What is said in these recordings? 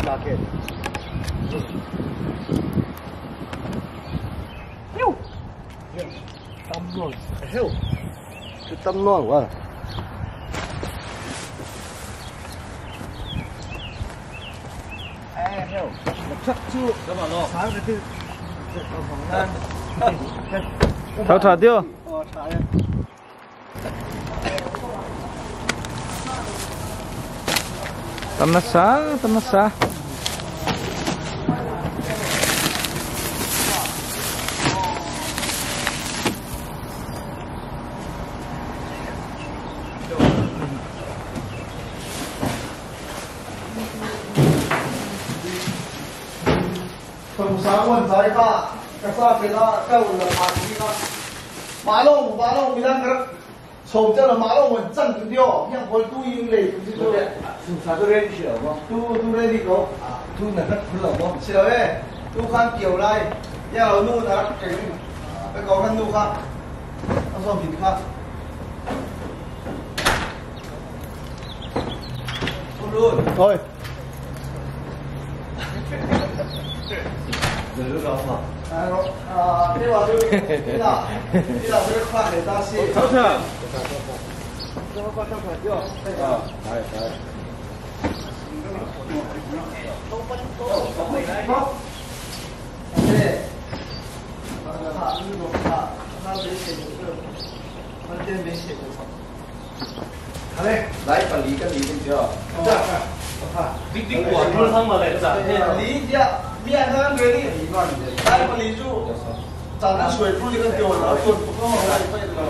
market. Hiu. Tâm luôn. Hiu. Cái tâm luôn quá. Hiu. Chắc chưa. Sáng cái thứ. Thảo thả tiêu. Tâm nó xa. Phần sáng quần trái ta, cái sao cái đó câu là phạt đi đó. Má lông mình đang cái sầu cho là má lông mình chân cái điều, nhưng còn tu yên lệ cái gì thôi. Sao tôi ready chưa không? Tu ready không? Tu là rất là không? Chưa ấy, tu khăn kiểu này, nhà ở nu đã cái có khăn nu khăn, nó xong thịt khăn. Luôn. Thôi. Rồi lúc đó mà. Thế vào đi là cái khoản để ta xí. Thảo thả. Cho nó con trong phải chưa? Đấy. Đấy, quản lý cái gì được chưa? Đích của luôn không mà lại giả lý chứ, biết hơn người đi. Đây mà lý chú, chẳng là suy chú thì cái điều nó tuột cũng không phải phải là.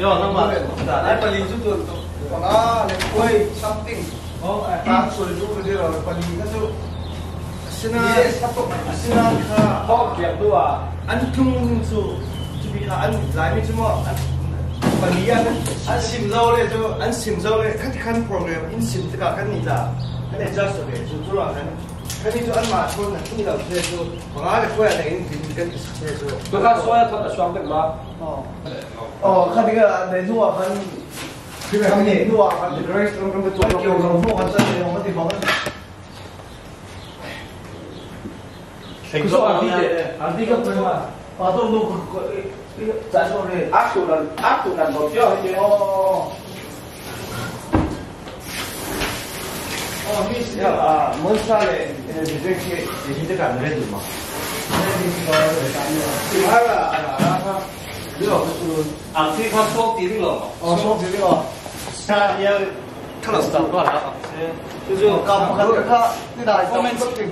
Yo, không mà. Đây mà lý chú tuột, còn nó lại quay something. Đang suy chú cái điều là quản lý cái chú. Sina Họ kiểm tôi à. anh chung su, chú bị anh lại mấy chú mà quản lý anh sim dâu lên chú, anh sim dâu lên các khăn program in sim tất cả các này là cái này just rồi chú là cái này chú anh mà thôi là không được thế chú, còn ai được quay lại thì cái thế chú. Tôi khác số là thật là xoang được mà. Khăn cái này chú à khăn nhẹ chú à khăn cái kiểu đồng phố khăn chân này không có gì bóng. Thành số anti cấp rồi mà. Tôi nuôi Tại sao này áp tụ lần một chưa hay mới xa này thì cái cảm thấy gì mà thì hay là anti cấp số tí rồi. số gì đó Sa ya kalau start tu lah.就是搞它那台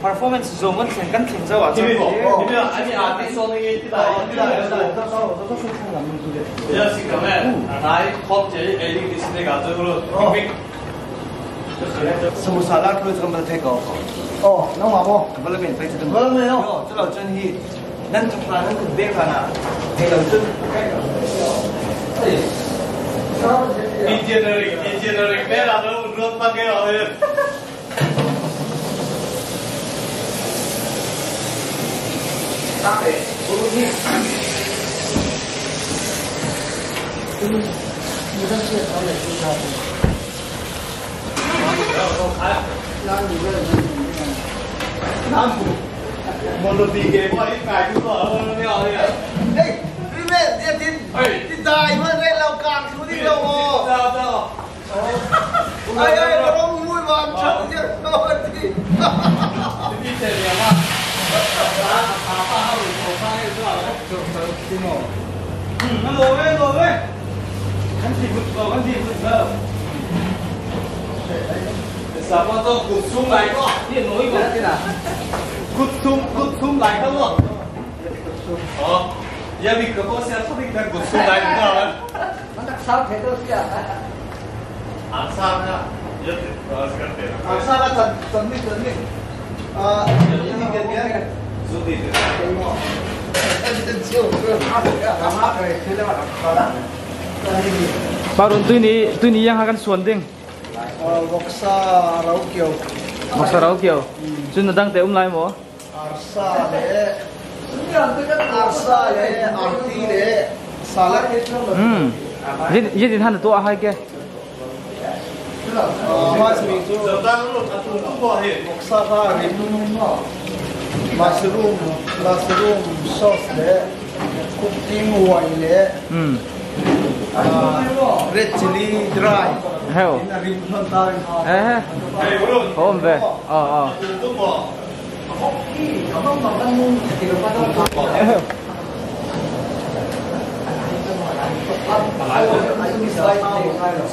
performance zone 跟跟停车啊，这边这边而且啊，你说那个这台要是咁咧，睇學者誒呢啲先搞咗咯，什么沙拉推这么太高？能买不？怎么那边推这么？没有，这老真是，咱就怕咱可别看呐，那个真。engineering 咩啦都攞翻幾落去。搭嘅，我都聽。你这是搞哪些家伙？南部，我都啲嘅，我啲大股啊，咩啊你啊？พี่แม่เนี่ยที่ตายเมื่อได้เรากลางทุกที่เราโอ้ไอ้เราต้องมุ่งวันฉันเนี่ยนอนที่พี่เจ๋งมากป้าเขาอยู่ตรงข้างนี่ด้วยจริงเหรองั้นโลเว้ยขั้นที่ฝึกแล้วสามารถต้องกุดซุ้มไหลก็นี่หนุ่ยก่อนที่น่ะกุดซุ้มไหลก็หมดอ๋ออย่ามีกระเป๋าเสียทุกทีกันกุดซุ้มไหลก็ได้มันจะซ้ำเห็นตัวเสียอันซ้ำนะเยอะที่เราสกัดเต็มอันซ้ำก็จนนี่นี่นี่เกิดเนี่ยสุดที่สุดเป็นเชี่ยวเรื่องมากเลยคือเรียกว่าตอนนั้น Bao đồn tôi ní yang hakan suan ding. Boksa rau kiau. Boksa rau kiau. Chun na dang te lai mo. Arsa le. Arsa le, arti le. Salak. Ye din han to hai ke. Masmi tu. Moksa mushroom sauce le, cooking oil le. Red chili dry. Heo. Hôm về.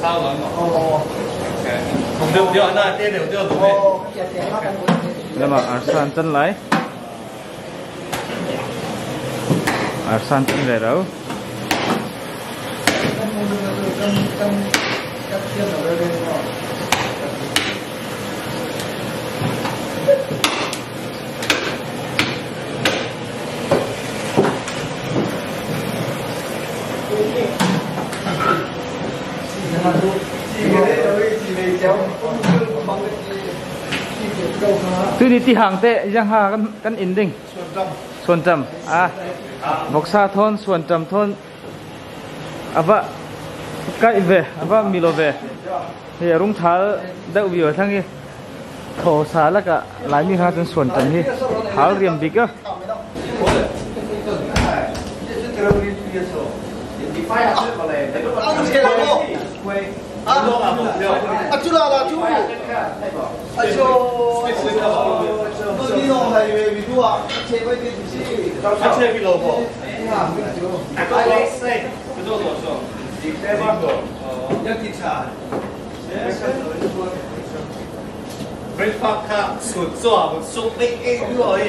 sao lắm không được anh ơi tên đều được Đây mà arsan chân lấy. Arsan chân về đâu? Tôi đi ti hàng tệ giang hà căn in đinh xuân trầm bọc sa thôn xuân trầm thôn ava cái về ava milo về thì rung tháo đậu biểu thằng gì thổ xá là cả lái mi ha trên xuân trầm thì tháo riềm bịch á chú là chú tôi đi đâu này về vì chú ạ chế với cái gì chế cái lỗ bộ breakfast สุดจ้าสุดเล็กๆด้วย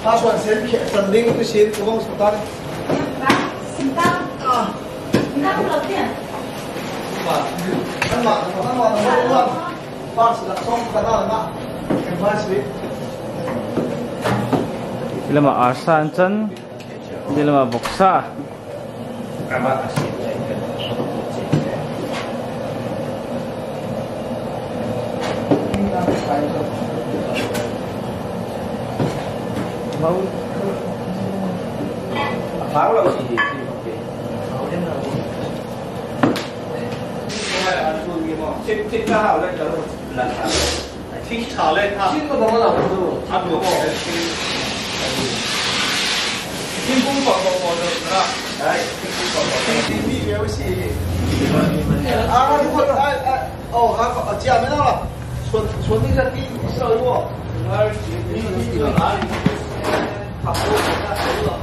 他说谁肯定不行，我忘说他的。Bila ma arsan chân, bila ma boksa. Mau pháo là gì? Thích ra hảo lên rồi là thích thảo lên ha. Thích có nó là được. Ăn được không? Thích cũng còn được đó. Đấy, thích cũng còn được. Đi biểu gì? Đúng rồi, chị à, mấy nào là chuẩn bị ra đi sợ đúng không? Đi nào? Học luôn, ra rồi.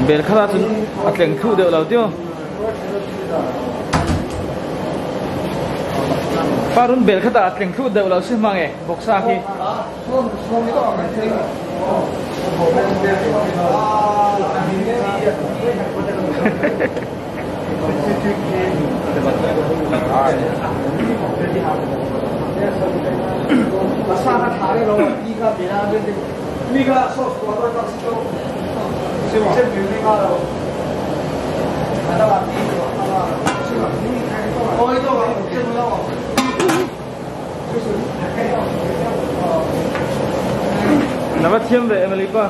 Bel khá là tiếng khu đều lâu tiêu. Parun bel khá là tiếng khu đều lâu xí mang ấy bốc xa khi. Nãy thêm về Emily qua.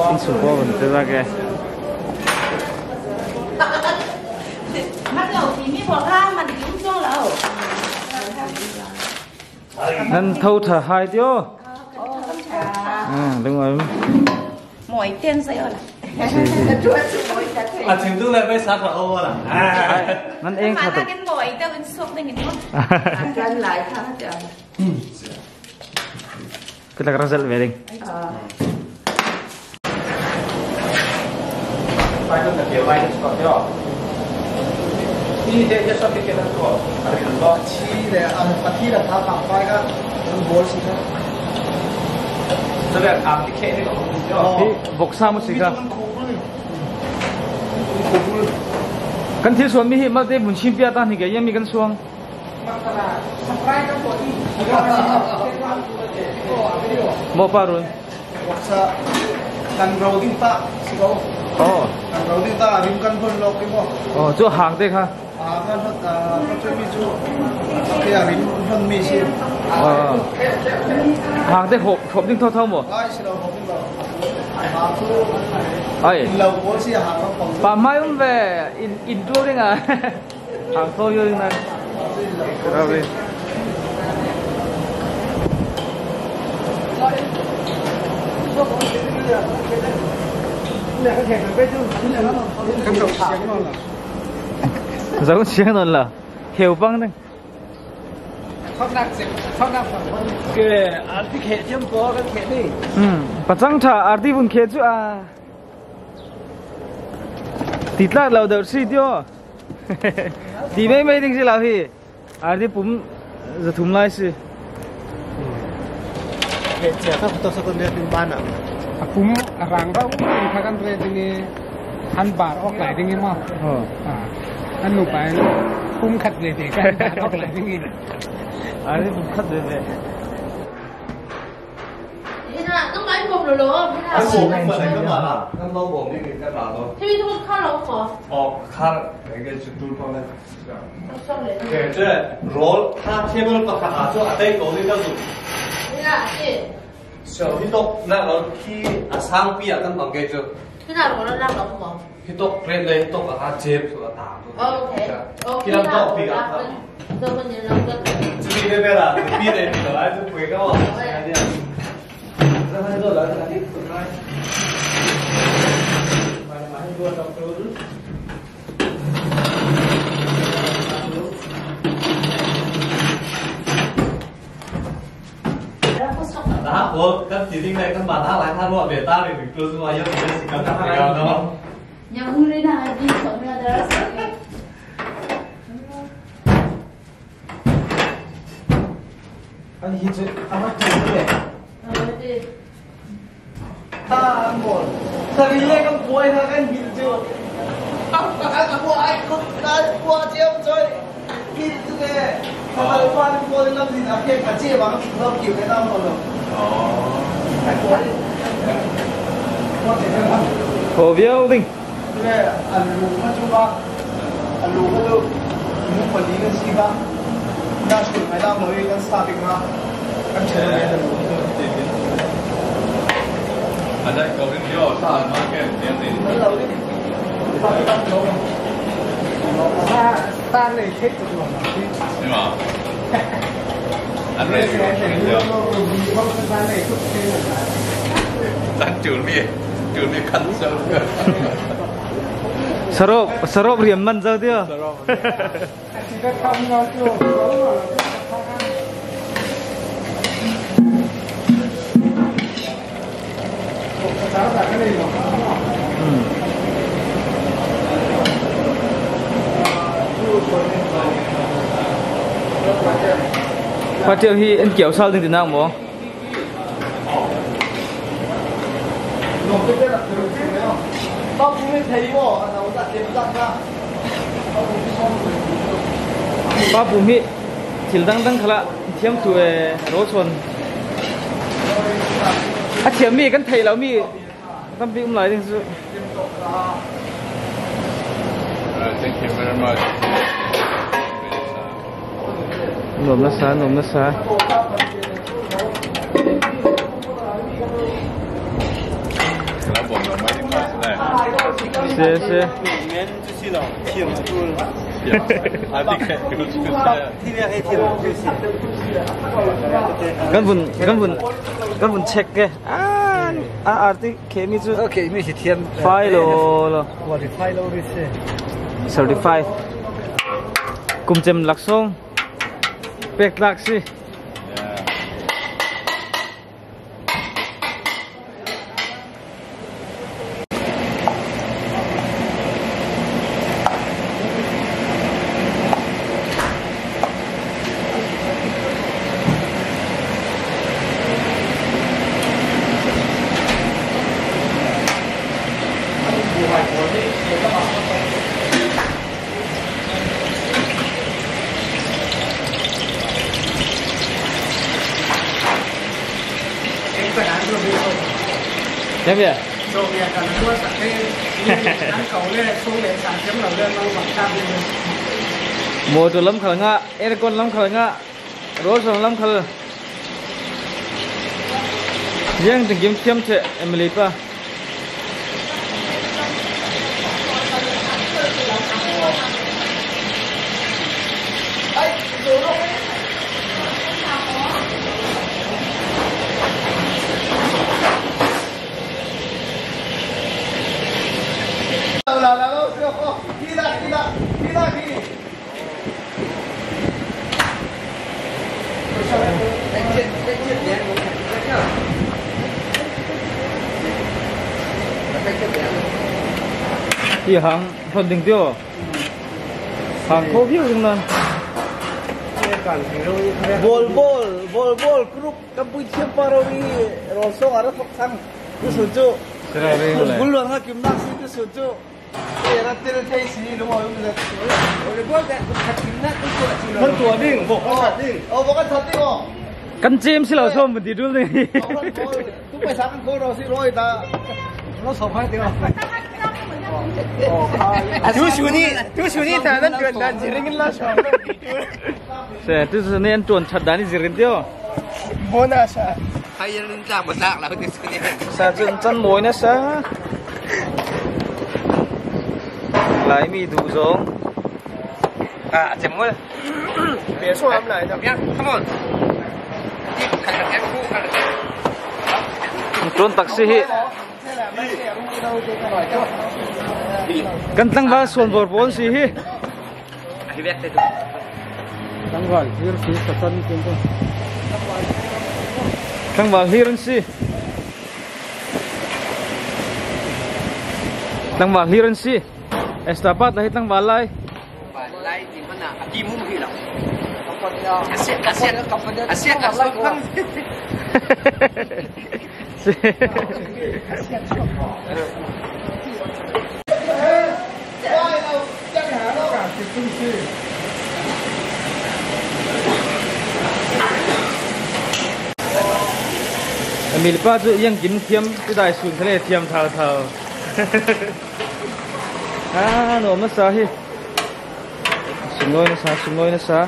Xin số qua vấn đề ra kìa. mắt đầu thì mi bỏ ra mà cũng cho lẩu nên thâu thở hai tiêu đúng rồi mỗi tiền sẽ rồi 지금 뚫려 왜 사서 오라. nên em mà thật ra cái mỗi tao bên xuống đây nghìn mất Ăn lại thang hết trơn. cái là result về đi phải không là kiểu vai nó còn nhỏ. Đi để cho sao cái nó có. Đó chi để ăn khi là tháp hàng phai cái bố xí đó. Cho nên ăn cái kệ này cũng nhỏ. thì bốc sa một xí cả kan thi suami hi mal te bun chim pia tan hi ke yami kan suang mo parun Sa kan routing ta si ko. oh Kan routing ta rim kan phun lok ki mo. oh chu hang te kha Kan hot ka mi chu. Ki rim phun mi si. hang te hộp ding thau thau mo Ai si lo hok lo. ai Lâu bố si hàng nó phòng. pa mai về in tu ding à hang thau yo ding na rồi giống chiếc non là hiểu băng đấy cái ăn cái kẹt chấm có cái kẹt đi bắt chăng thà arti bun khe chu à titla lau đầu si tiêu thì mấy đinh gì làm gì arti pum giờ thum lai si Kể trẻ các tôi sẽ còn đi tìm ban ạ. cũng ràng đó cũng phải căn về thì ăn bạc ốc lại thì nghe mà ăn nụ bài cũng khát về thì cái bạc ốc lại thì nghe arti pum khát về thế là nó máy cùng rồi luôn Cái bộ cái mình cái mà là cái bao gồm những cái nào đó. thế bây giờ nó khá lâu khó khá cái chụp tul phong này. xong rồi cái chứ roll ha table bạc khá cho ở đây có những cái gì. thế là chị Sở hít tốc là nó khi sang bia căn bằng cái chứ. thế nào nó làm được không Hít tốc lên lên tốc là ha chép rồi tạm. ok Khi làm tốc thì làm. rồi mình nhìn làm được Chỉ cái này là bia này thì nó ai cũng quên cái mà. Rất hay rồi là cái tiếp tục này. Mà đua trong tôi. Đó, các chỉ tinh này các bạn đã lại than gọi về ta để mình close ngoài yêu thì sẽ cắm thẳng vào đó. nhà hư đây là đi sống là đó Anh hít chứ, anh hít chứ đấy. Ta một, ta đi lên con cuối thôi anh hít chứ. Anh của anh không đã qua chiếm chơi, hít chứ đấy. Ta đi qua đi qua đi làm gì nào kia cả chia bằng nó kiểu cái nào rồi. Anh của anh. Qua thế nào? hồ viêu ding Cái anh lù nó chú ba, anh lù nó đâu, muốn quản lý cái gì ba. Đang chuẩn phải đang mới đang starting ra. Anh chơi cái lù. Anh đây cầu đến chỗ sao mà cái tiền tiền. ta này hết rồi Nhưng mà anh đây thì đến chỗ đang chửi mi khăn sâu. sarop riam man giờ tiêu Phát triệu hi anh kiểu sao thì nào không? Tao cũng thấy bỏ, nó đã kiếm ra ra. Ba bumi til dang dang khala thiam tu e ro chon a thiam mi kan thei lo mi tam bi lai ding su Thank you very much. nom na sa Lá bom não mais demais, né? se Miễn chứ xin nào, chiều mà tôi I think Kan bun check ke arti kemi chu okay mi si thiam file lo what the file lo is certified kum chem laksong pek lak si Thế vậy? Rồi việc là nó sẽ cái ăn cầu lên xuống để sản chấm đầu lên nó bằng cam lên. Mua từ lắm khởi ngạ, em con lắm khởi ngạ, rốt rồi lắm khởi. Riêng từng kiếm kiếm chạy em lấy pa. Iya hang penting tu, hang kopi macam mana? Bol grup Campuchia Parawi Rosong ada foksang tu suju. Buluan ngak kimnak si tu suju. Era tel tel sini rumah yang kita. Oleh bol dah kimnak tu suju. Bertua ding, bukan ding. Oh bukan ding oh. Kan James si langsung berdiri ni. Tu pasang kau rosi roy dah. Nó sầu hai tiếng chú ni thằng nó chuyện đàn chỉ riêng là sầu sẽ tu sini anh tuan chặt đàn chỉ riêng tiêu muốn à sao hay là làm một dạng là cái gì sa chuyện chân mối nữa sa lại mi đủ giống chém quá别说他们来的come on tuan taksi kan tang ba suan bor bon si hi tăng vào hier phía sau sân chúng tôi tang ba hiran si tang ba hiran si estapat lahi tang ba lai lại thì vẫn là kim hung gì đâu Asia cả số không mình bắt giữ yang kiếm kiếm cái đại sườn thế này thiêm thào thào nó mất sao hi sườn ngôi nó xa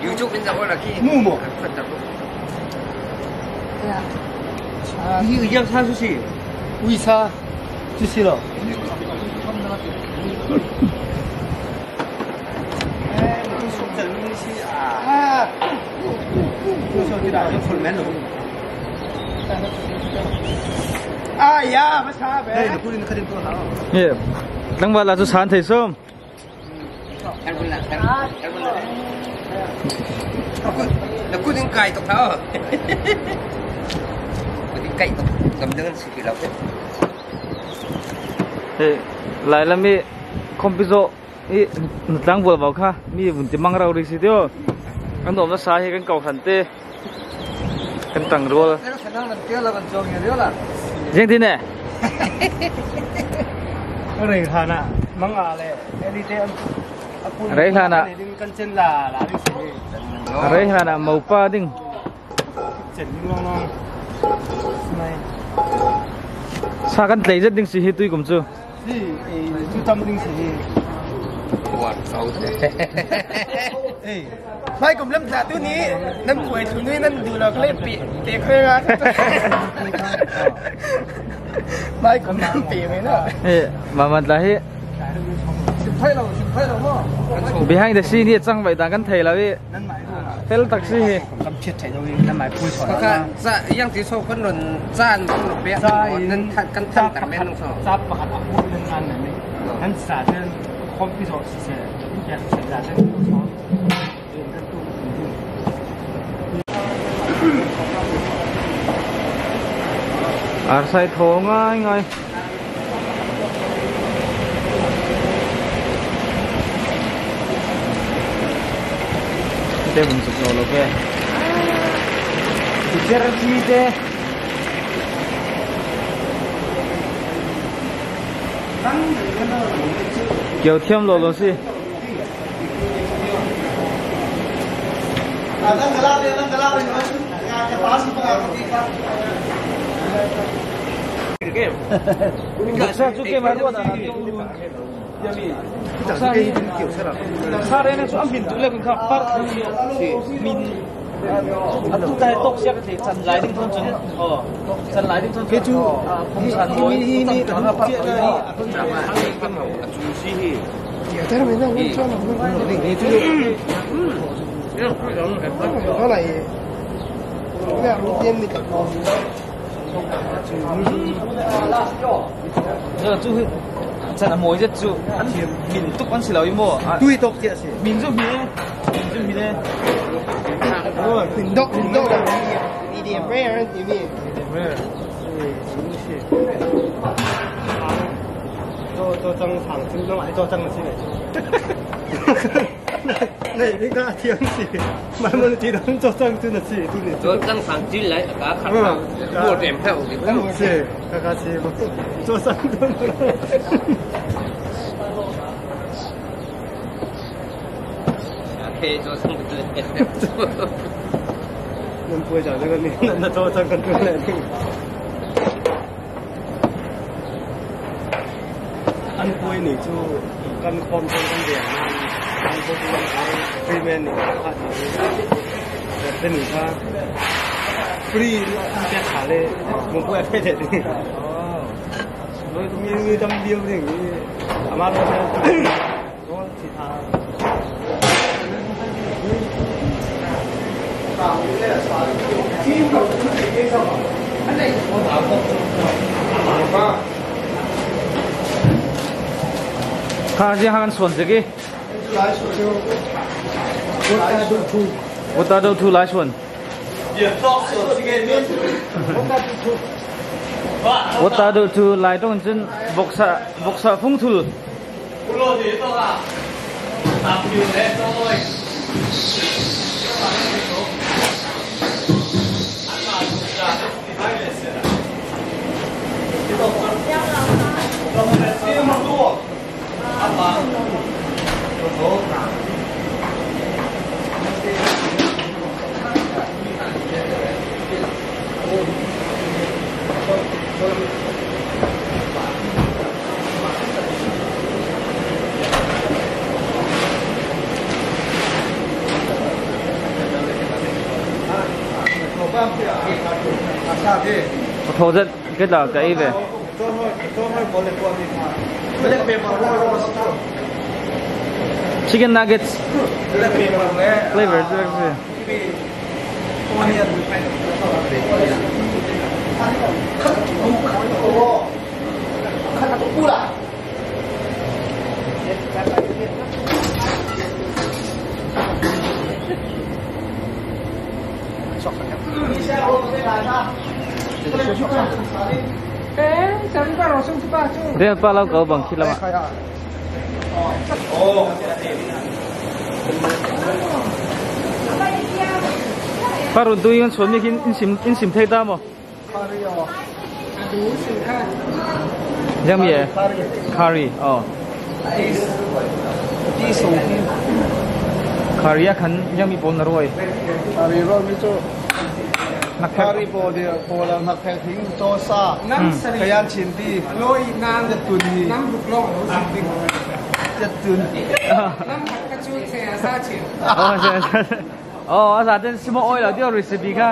YouTube bên dọc là cái mua một 이게 그냥 사수시 의사 주시러 아야 맞아 배 우리는 그림 또 하고 예 đang bảo là cho sáng thầy sớm là quyết định cài tộc tháo quyết định cài tộc cầm đơn sự kỳ lộc thế lại là mi không biết rõ ý đang vừa vào kha mi vẫn chỉ mang rau đi xí tiêu cái đồ nó sai hay cái cầu khẩn tê cái tầng rồi cái khả năng là tiêu là còn trồng nhiều nữa là riêng thế này cái này khả năng mang à lệ elite Đấy là nè. Căn chân là đi xí. Đấy là nè màu pa đinh. Chỉnh long. Này. Sa căn lấy rất đinh xí tôi cũng chưa. Gì, chú tâm đinh xí. Wow, sâu thế. Ê, mai cũng lâm giả tôi ní, năm tuổi chúng tôi năm đủ là lên bị khơi ra. Mai cũng năm bị mấy nữa. Ê, mà là hết. Thay đâu mà. Behind the scene here chẳng vậy ta căn thầy là đi. Năm mãi luôn à. Thế là taxi hi. Cầm chết chạy đâu đi, năm mãi cùi sỏi. Maka sa yang ti so kan ron zan kan ro pe nan kan tan tak men so. Giáp và hạt ẩm lên ăn này. Hắn xả trên không biết rồi sẽ nhận xảy ra trên số. Sai thố ngay ngay. Kita bentuk nol oke. Bicara sih Kiểu thêm lỗ xí. Sa chú cái mà luôn à. Sa đây này chú ăn bình chú lên con khắp phát mình chú tay tóc xe thì chân lái đinh thôn chân chân lái đinh thôn cái chú không chân mối ni nó phát cái này không chả mà cái màu chú xí hi thế mình đang muốn cho nó đi chú nó này cái đầu tiên mình giờ chú chân là mối rất chú ăn mình túc ăn xí lẩu im mò tui túc chết xí mình chú mình đấy Đốc là medium rare thì mình cho chân thẳng chứ nó lại cho chân là gì này cái cá thiêng gì mà mình chỉ đang cho chân chứ là gì tu này Cho chân thẳng chỉ lại cá khăn mua điểm theo thì không gì cá gì mà cho chân tu Hei, cho chân tu nên bây giờ cái này là cho chân con tu này ăn quay này chú căn con con biển ăn con free man này phát thìเป็นหนึ่งค่ะ free แค่ขาเลยมึงพูดอะไรเด็ดนี่มีจำเดียวอย่างนี้อามาเราจะก็สิทาข้าจะหากันส่วนสิกี้วัตถุดิบทุลายส่วนวัตถุดิบทุลายต้องจนบกษะฟุ้งทุลโทรจะก็จะไกลไปchicken nuggets flavor dia apa lau kau bang kila mak paru tu yang suami insim thay ta mo yang ye curry oh ที่สูง คาริยาขันยังมีปนอร่อย คาริโรมิโจ นักแข่ คาง ริโปเดียโปลังนักแข่งทิ้งโจซาขยันชินดีโรยน้ำจะตุนดีน้ำบุกล่องจะตุนน้ำผักกระชูเสียซาเฉียวอ๋อใช่ใช่อ๋ออาจารย์สมออยแล้วเดี๋ยวรีสิบีค่ะ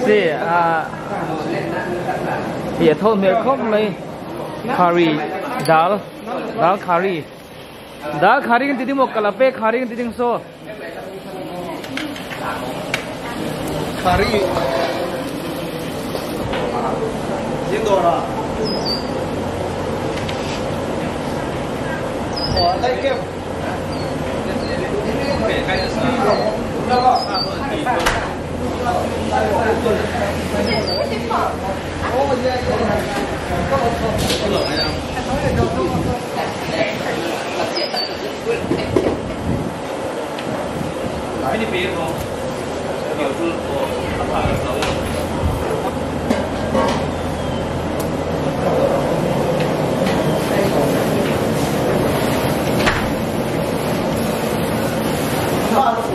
สิเดี๋ยวโทษเมียครบเลยคารีดัลคารีกันติดมกกะลาเป้คารีกันติดโซคารียิงโดนอ่ะโอ้ได้เก็บไม่ได้เบี้ยหรอกเดี๋ยวคือโอ้ผ่านแล้ว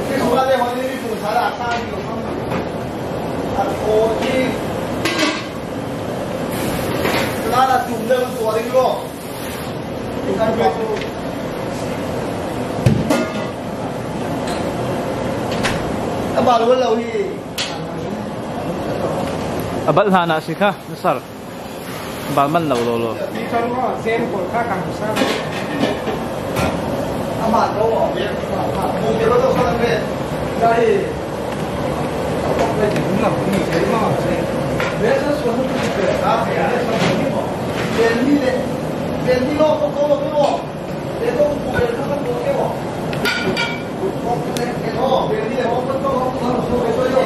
ที่สุดแล้วเนี่ยวันนี้ที่สุดสาระตั้งอยู่ข้างบนอัดโคที่สาระจุ่มเดิมตัวนี้ก็อยู่กันแบบบาลวันเราที่บัลลานาสิค่ะนิสร์บาลมันเราโลที่ฉันก็เซนคนข้ากังซ่าอามาโต้เนี่ยมูเกโรโต้คนละเม็ดได้ต้องไปถึงหลังนี่ใช่ไหมเวสส่วนที่เกิดครับเรียนที่โลกก็โตไม่บอกเรียนต้องปูเรียนต้องปูแค่บอกเรียนที่โลกก็โตไม่บอ